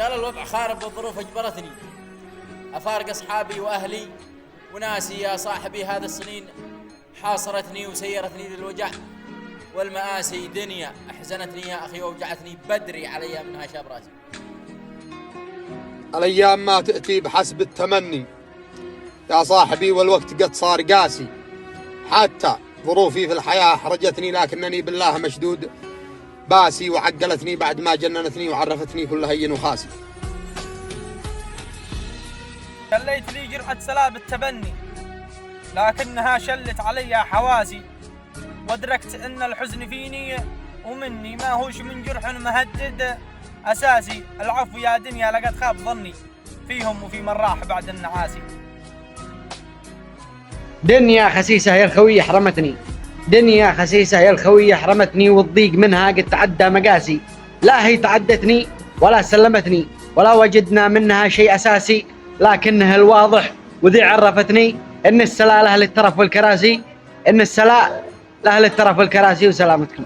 قال الوضع خارب والظروف أجبرتني أفارق أصحابي وأهلي وناسي يا صاحبي. هذا السنين حاصرتني وسيرتني للوجع والمآسي. دنيا أحزنتني يا أخي ووجعتني بدري علي منها شاب راسي. الأيام ما تأتي بحسب التمني يا صاحبي، والوقت قد صار قاسي. حتى ظروفي في الحياة أحرجتني، لكنني بالله مشدود باسي، وعقلتني بعد ما جننتني وعرفتني كل هين وخاسي. شليت لي جرعة سلاب التبني، لكنها شلت علي حواسي، وادركت ان الحزن فيني ومني ما هوش من جرح مهدد اساسي. العفو يا دنيا لقد خاب ظني فيهم وفي من راح بعد النعاسي. دنيا خسيسة يا الخوية حرمتني، دنيا خسيسة يا الخوية حرمتني، والضيق منها قد تعدى مقاسي. لا هي تعدتني ولا سلمتني ولا وجدنا منها شيء أساسي، لكنها الواضح وذي عرفتني إن السلاء لأهل الترف والكراسي، إن السلاء لأهل الترف والكراسي. وسلامتكم.